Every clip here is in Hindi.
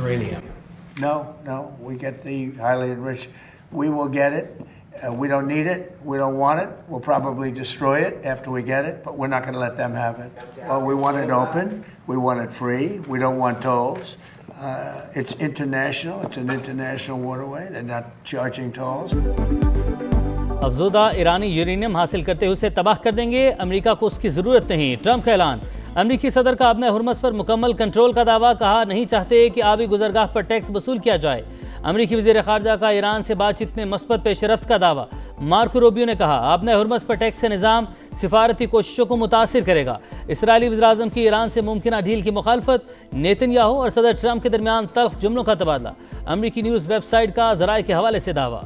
uranium? No, we get the highly enriched. We will get it. We don't need it. We don't want it. We'll probably destroy it after we get it, but we're not going to let them have it. Well, we want it open. We want it free. We don't want tolls. It's international. It's an international waterway. They're not charging tolls. अफजोदा ईरानी यूरेनियम हासिल करते हुए उसे तबाह कर देंगे, अमेरिका को उसकी ज़रूरत नहीं। ट्रंप का ऐलान। अमेरिकी सदर का अपने हुर्मस पर मुकम्मल कंट्रोल का दावा, कहा नहीं चाहते कि आबी गुजरगाह पर टैक्स वसूल किया जाए। अमेरिकी वज़ीर ख़ारजा का ईरान से बातचीत में मस्बत पेशरफ्त का दावा। मार्को रूबियो ने कहा अपने हुर्मस पर टैक्स का निज़ाम सिफारती कोशिशों को मुतासिर करेगा। इसराइली वज़ीर-ए-आज़म की ईरान से मुमकिन डील की मुखालफत, नेतन्याहू और सदर ट्रंप के दरमियान तल्ख जुमलों का तबादला। अमेरिकी न्यूज़ वेबसाइट का ज़राए के हवाले से दावा।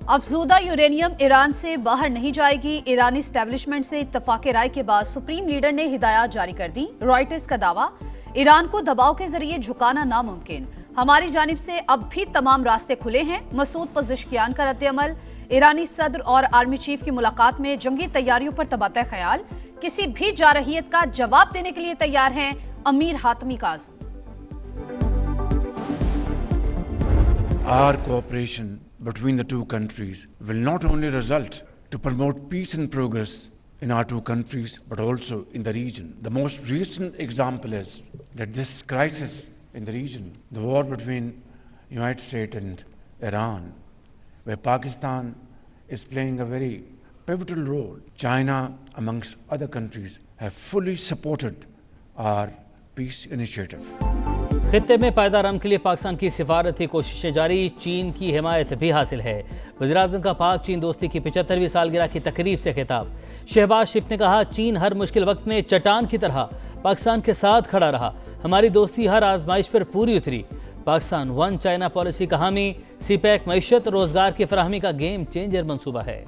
अफजूदा यूरेनियम ईरान से बाहर नहीं जाएगी। ईरानी स्टैब्लिशमेंट से इत्तफाक राय के बाद सुप्रीम लीडर ने हिदायत जारी कर दी। रॉयटर्स का दावा, ईरान को दबाव के जरिए झुकाना नामुमकिन। हमारी जानिब से अब भी तमाम रास्ते खुले हैं। मसूद पज़ेश्कियान का रद्द-ए-अमल। ईरानी सदर और आर्मी चीफ की मुलाकात में जंगी तैयारियों पर तबादला ख्याल। किसी भी जारहियत का जवाब देने के लिए तैयार हैं अमीर हातमी काज़। Our cooperation between the two countries will not only result to promote peace and progress in our two countries, but also in the region. The most recent example is that this crisis in the region, the war between United States and Iran, where Pakistan is playing a very pivotal role. China, amongst other countries, have fully supported our peace initiative. खित्ते में पायदार अमन के लिए पाकिस्तान की सिफारती कोशिशें जारी, चीन की हिमायत भी हासिल है। वज़ीर-ए-आज़म का पाक चीन दोस्ती की 75वीं सालगिरह की तकरीब से खिताब। शहबाज शरीफ ने कहा चीन हर मुश्किल वक्त में चट्टान की तरह पाकिस्तान के साथ खड़ा रहा। हमारी दोस्ती हर आजमाइश पर पूरी उतरी। पाकिस्तान वन चाइना पॉलिसी का हामी। सीपैक मईशत रोजगार की फराहमी का गेम चेंजर मंसूबा है।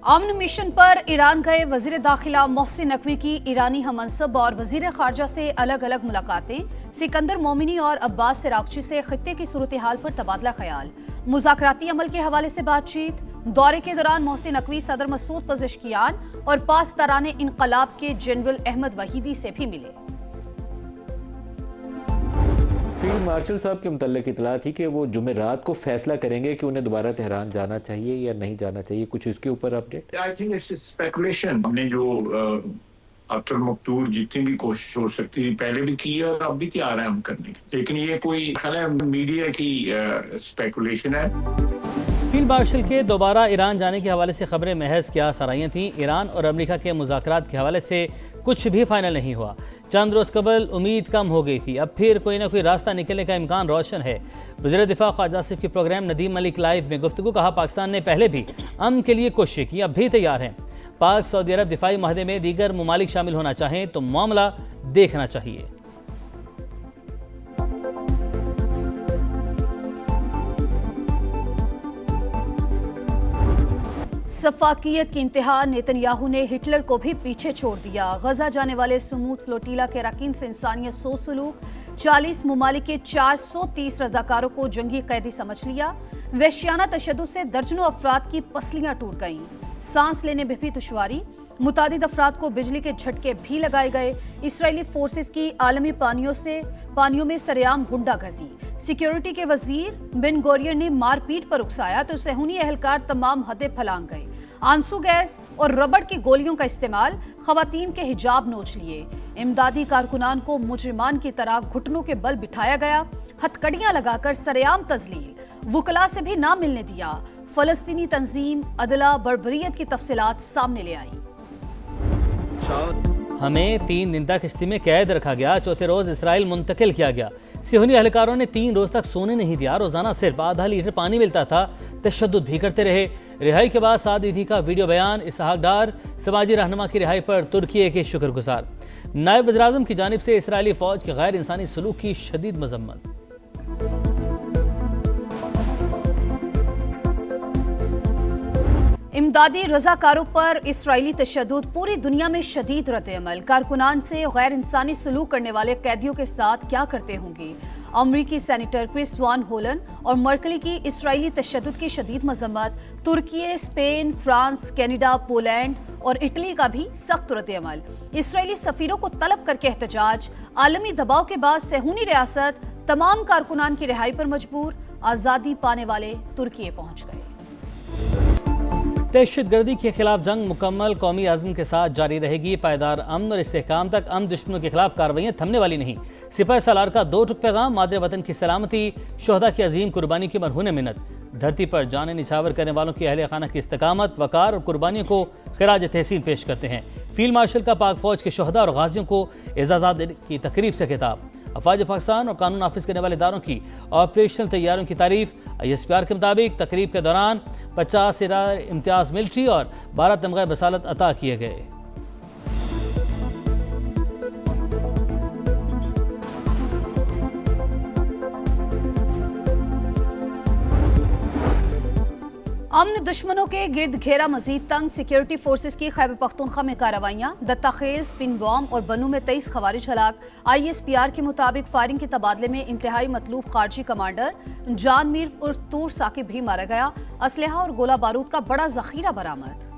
अमन मिशन पर ईरान गए वजीर दाखिला मोहसिन नकवी की ईरानी हममनसब और वजीर खारजा से अलग अलग मुलाकातें। सिकंदर मोमिनी और अब्बास सिरागची से खित्ते की सूरत हाल पर तबादला ख्याल। मुज़ाकराती अमल के हवाले से बातचीत। दौरे के दौरान मोहसिन नकवी सदर मसूद पज़ेश्कियान और पासदारान इनकलाब के जनरल अहमद वहीदी से भी मिले। फील्ड मार्शल साहब के मुतल्लिक इतला थी कि वो जुमेरात को फैसला करेंगे कि उन्हें दोबारा तेहरान जाना चाहिए या नहीं जाना चाहिए। कुछ इसके ऊपर update? I think it's speculation. हमने जो अब्दुल मकतूर जितनी भी कोशिश हो सकती है पहले भी की है और अब भी तैयार है हम करने की, लेकिन ये कोई मीडिया की स्पेकुलेशन है। फील्ड मार्शल के दोबारा ईरान जाने के हवाले से खबरें महज क्या सराइयाँ थीं। ईरान और अमेरिका के मुज़ाकरात के हवाले से कुछ भी फाइनल नहीं हुआ। चंद रोज़ कबल उम्मीद कम हो गई थी, अब फिर कोई ना कोई रास्ता निकलने का इम्कान रोशन है। वज़ीर दिफा ख्वाजा आसिफ की प्रोग्राम नदीम मलिक लाइव में गुफ्तगू, कहा पाकिस्तान ने पहले भी अमन के लिए कोशिश की, अब भी तैयार हैं। पाक सऊदी अरब दिफाई माहदे में दीगर ममालिक शामिल होना चाहें तो मामला देखना चाहिए। सफाकियत की इंतहा, नेतन्याहू ने हिटलर को भी पीछे छोड़ दिया। गजा जाने वाले सुमूद फ्लोटीला के अरकान से इंसानियत सो सलूक। 40 ममालिक के 430 रजाकारों को जंगी कैदी समझ लिया। वहशियाना तशद्दुद से दर्जनों अफराद की पसलियां टूट गईं। सांस लेने में भी दुश्वारी। मुतादिद अफराद को बिजली के झटके भी लगाए गए। इसराइली फोर्सेस की आलमी पानियों में सरेआम गुंडागर्दी। सिक्योरिटी के वजीर बिन गोरियर ने मारपीट पर उकसाया तो सहूनी एहलकार तमाम हदें फलांग गए। आंसू गैस और रबड़ की गोलियों का इस्तेमाल। खवातीन के हिजाब नोच लिए। इमदादी कारकुनान को मुजरिमान की तरह घुटनों के बल बिठाया गया। हथकड़ियां लगाकर सरेआम तजलील। वुकला से भी ना मिलने दिया। फलस्तीनी तंजीम अदला बर्बरियत की तफसीलात सामने ले आई। हमें 3 दिन तक किश्ती में कैद रखा गया। चौथे रोज इसराइल मुंतकिल किया गया। सिहोनी एहलकारों ने 3 रोज तक सोने नहीं दिया। रोजाना सिर्फ आधा लीटर पानी मिलता था। तशद्दुद भी करते रहे। रिहाई के बाद साद ईदी का वीडियो बयान। इसहाक डार समाजी रहनुमा की रिहाई पर तुर्की के शुक्रगुजार। नायब वज़ीर-ए-आज़म की जानिब से इसराइली फौज के गैर इंसानी सलूक की शदीद मजम्मत। इमदादी रजाकारों पर इसराइली तशद्दुद, पूरी दुनिया में शदीद रद्द-ए-अमल। कारकुनान से गैर इंसानी सलूक करने वाले कैदियों के साथ क्या करते होंगे? अमरीकी सेनेटर क्रिस वान होलन और मर्कली की इसराइली तशद्दुद की शदीद मजम्मत। तुर्की, स्पेन, फ्रांस, कनाडा, पोलैंड और इटली का भी सख्त रद्द-ए-अमल। इसराइली सफीरों को तलब करके एहतजाज। आलमी दबाव के बाद सहूनी रियासत तमाम कारकुनान की रिहाई पर मजबूर। आज़ादी पाने वाले तुर्की पहुंच गए। दहशतगर्दी के खिलाफ जंग मुकम्मल कौमी आज़म के साथ जारी रहेगी। पायदार अमन और इस्तेहकाम तक अमन दुश्मनों के खिलाफ कार्रवाइयाँ थमने वाली नहीं। सिपाही सालार का 2 टुक पैगाम। मादरे वतन की सलामती, शोहदा की अजीम कुर्बानी की मरहून मिन्नत। धरती पर जाने निछावर करने वालों की अहले खाना की इस्तकामत, वकार और कुर्बानियों को खिराज तहसीन पेश करते हैं। फील्ड मार्शल का पाक फौज के शोहदा और गाजियों को एजाज़ात की तकरीब से खिताब। अफवाज पाकिस्तान और कानून नाफिज करने वाले इदारों की ऑपरेशनल तैयारियों की तारीफ। ISPR के मुताबिक तकरीब के दौरान 50 इम्तियाज मिलिट्री और 12 तमग़े बसालत अता किए गए। अमन दुश्मनों के गिर्द घेरा मजीद तंग। सिक्योरिटी फोर्सेस की खैबर पख्तूनख्वा में कार्रवाइयां। दत्ताखेल, स्पिन बॉम्ब और बनू में 23 खवारिज हलाक। ISPR के मुताबिक फायरिंग के तबादले में इंतहाई मतलूब खारजी कमांडर जान मीर उर्फ तूर साकिब भी मारा गया। असलहा और गोला बारूद का बड़ा जखीरा बरामद।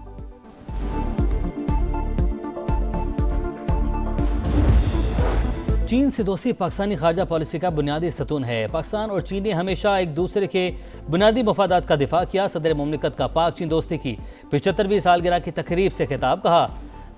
चीन से दोस्ती पाकिस्तानी खारजा पॉलिसी का बुनियादी सतून है। पाकिस्तान और चीन ने हमेशा एक दूसरे के बुनियादी मफादात का दिफा किया। सदर मुमलिकत का पाक चीन दोस्ती की 75वीं सालगिरह की तकरीब से खिताब। कहा,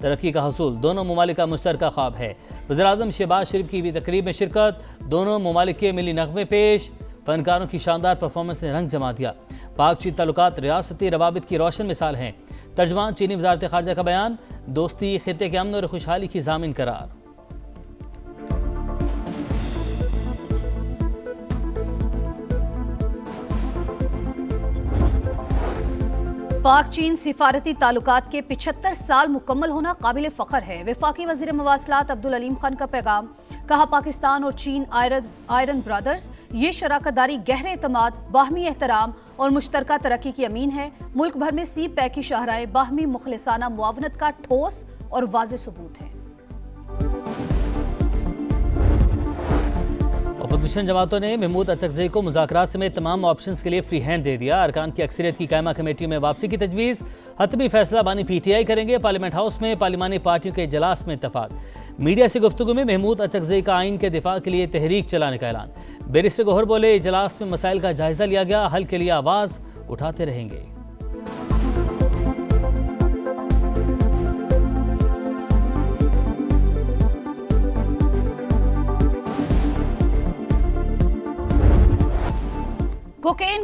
तरक्की का हसूल दोनों ममालिक का मुश्तरका ख्वाब है। वज़ीर-ए-आज़म शहबाज शरीफ की भी तकरीब में शिरकत। दोनों ममालिक के मिली नगमे पेश। फनकारों की शानदार परफॉर्मेंस ने रंग जमा दिया। पाक चीन ताल्लुकात रियासती रवाबित की रोशन मिसाल हैं। तर्जमान चीनी वज़ारत खारजा का बयान। दोस्ती खित्ते के अमन और खुशहाली की ज़ामिन करार। पाक चीन सिफारती ताल्लुकात के 75 साल मुकम्मल होना काबिल फ़ख्र है। वफाकी वज़ीर मवासलात अब्दुल अलीम खान का पैगाम। कहा, पाकिस्तान और चीन आयरन ब्रदर्स। ये शराकतदारी गहरे एतमाद, बाहमी एहतराम और मुश्तरका तरक्की की अमीन है। मुल्क भर में सी पैक की शाहराएं बाहमी मुखलिसाना मुआवनत का ठोस और वाज़े सबूत है। अपोजिशन जमातों ने महमूद अचकज़ई को मुज़ाकरात समेत तमाम ऑप्शंस के लिए फ्री हैंड दे दिया। अरकान की अक्सरियत की कायमा कमेटियों में वापसी की तजवीज़। हतमी फैसला बानी PTI करेंगे। पार्लियामेंट हाउस में पार्लिमानी पार्टियों के इजलास में इत्तफाक। मीडिया से गुफ्तगू में महमूद अचकज़ई का आइन के दिफा के लिए तहरीक चलाने का ऐलान। बैरिस्टर गौहर बोले, इजलास में मसाइल का जायजा लिया गया, हल के लिए आवाज़ उठाते रहेंगे।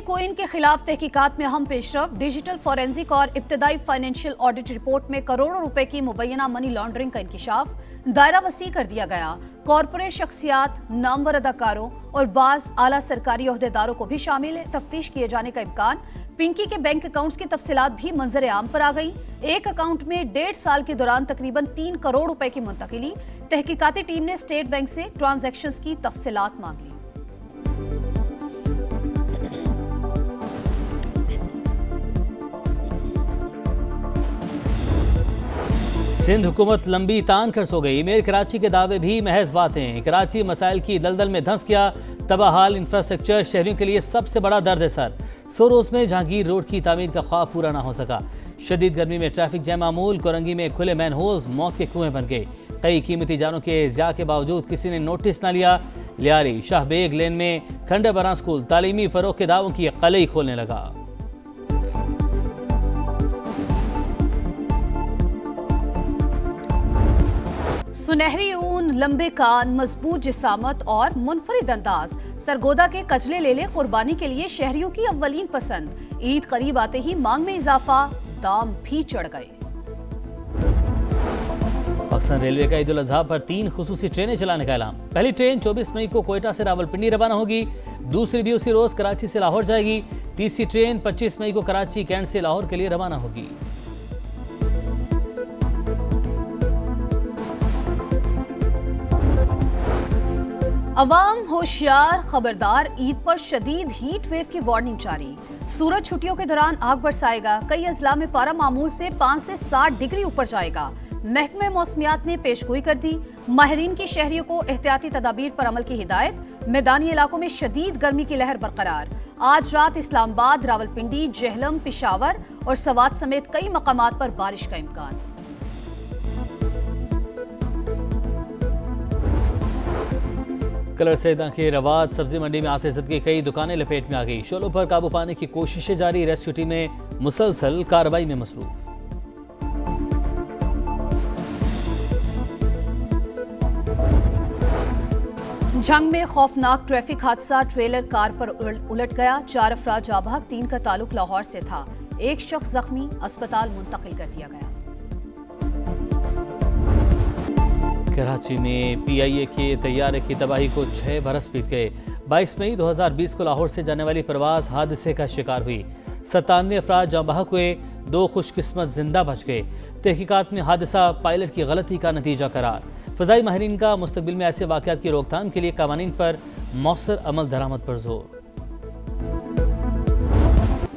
कोकेन के खिलाफ तहकीकात में अहम पेशरफ। डिजिटल फॉरेंसिक और इब्तदाई फाइनेंशियल ऑडिट रिपोर्ट में करोड़ों रुपए की मुबैना मनी लॉन्ड्रिंग का इंकिशाफ। दायरा वसी कर दिया गया। कॉरपोरेट शख्सियात, नामवर अदाकारों और बाज़ आला सरकारी ओहदेदारों को भी शामिल है। तफ्तीश किए जाने का इम्कान। पिंकी के बैंक अकाउंट्स की तफसीलात भी मंजर आम पर आ गई। एक अकाउंट में 1.5 साल के दौरान तकरीबन 3 करोड़ रुपए की मुंतकिली। तहकीकाती टीम ने स्टेट बैंक से ट्रांजैक्शंस की तफसीलात मांगी। सिंध हुकूमत लंबी तान कर सो गई। मेयर कराची के दावे भी महज बातें। कराची मसाइल की दलदल में धंस गया। तबाहाल इंफ्रास्ट्रक्चर शहरियों के लिए सबसे बड़ा दर्द है सर। 100 रोज में जहांगीर रोड की तामीर का ख्वाब पूरा ना हो सका। शदीद गर्मी में ट्रैफिक जैम मामूल। कोरंगी में खुले मैन होल्स मौत के कुएं बन गए। कई कीमती जानों के ज़िया के बावजूद किसी ने नोटिस न लिया। लियारी शाहबेग लेन में खंडे बरा स्कूल तालीमी फरोग के दावों की कलई खोलने लगा। सुनहरी ऊन, लंबे कान, मजबूत जिसामत और मुनफरिद अंदाज। सरगोदा के कचले ले ले कुर्बानी के लिए शहरियों की अव्वलीन पसंद। ईद करीब आते ही मांग में इजाफा, दाम भी चढ़ गए। पाकिस्तान रेलवे का ईद उल अजहा पर 3 खुसूसी ट्रेनें चलाने का ऐलान। पहली ट्रेन 24 मई को कोयटा से रावलपिंडी रवाना होगी। दूसरी भी उसी रोज कराची से लाहौर जाएगी। तीसरी ट्रेन 25 मई को कराची कैंट से लाहौर के लिए रवाना होगी। अवाम होशियार, खबरदार, ईद पर शदीद हीट वेव की वार्निंग जारी। सूरज छुट्टियों के दौरान आग बरसाएगा। कई अजला में पारा मामूल से 5 से 7 डिग्री ऊपर जाएगा। महकमे मौसमियात ने पेशगोई कर दी। माहिरीन की शहरियों को एहतियाती तदाबीर पर अमल की हिदायत। मैदानी इलाकों में शदीद गर्मी की लहर बरकरार। आज रात इस्लामाबाद, रावलपिंडी, जेहलम, पिशावर और सवात समेत कई मकामात पर बारिश का इम्कान। कलर सैदा के रवात सब्जी मंडी में आते जद की कई दुकानें लपेट में आ गई। शोलों पर काबू पाने की कोशिशें जारी। रेस्क्यू टीमें मुसलसल कार्रवाई में मसरूफ। झंग में खौफनाक ट्रैफिक हादसा। ट्रेलर कार पर उलट गया। 4 अफराद जाँ बहक, 3 का ताल्लुक लाहौर से था। एक शख्स जख्मी, अस्पताल मुंतकिल कर दिया गया। कराची में PIA के तैयारे की तबाही को 6 बरस बीत गए। 22 मई 2020 को लाहौर से जाने वाली परवाज हादसे का शिकार हुई। 97 अफराद जाँ बहक हुए, 2 खुशकिस्मत जिंदा बच गए। तहकीकात में हादसा पायलट की गलती का नतीजा करार। फ़ज़ाई माहिरीन का मुस्तकबिल में ऐसे वाक़यात की रोकथाम के लिए कवानीन पर मौसर अमल दरामद पर जोर।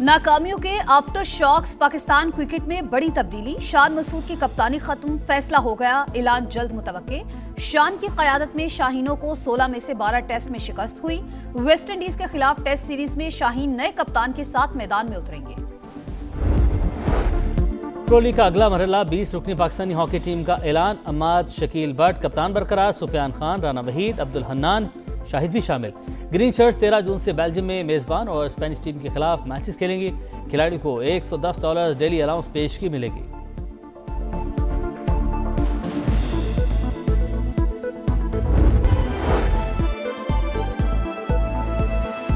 नाकामियों के आफ्टर शॉक्स। पाकिस्तान क्रिकेट में बड़ी तब्दीली। शान मसूद की कप्तानी खत्म, फैसला हो गया, ऐलान जल्द मुतवक्के। शान की क़यादत में शाहीनों को 16 में से 12 टेस्ट में शिकस्त हुई। वेस्ट इंडीज के खिलाफ टेस्ट सीरीज में शाहीन नए कप्तान के साथ मैदान में उतरेंगे। प्रो लीग का अगला मरहला 20 रुकनी पाकिस्तानी हॉकी टीम का ऐलान। अम्माद, शकील भट्ट कप्तान बरकरार। सुफियान खान, राना वहीद, अब्दुल हन्नान, शाहिद भी शामिल। ग्रीन शर्ट्स 13 जून से बेल्जियम में मेजबान और स्पेनिश टीम के खिलाफ मैचेस खेलेंगी। खिलाड़ियों को $110 डेली अलाउंस पेशगी मिलेगी।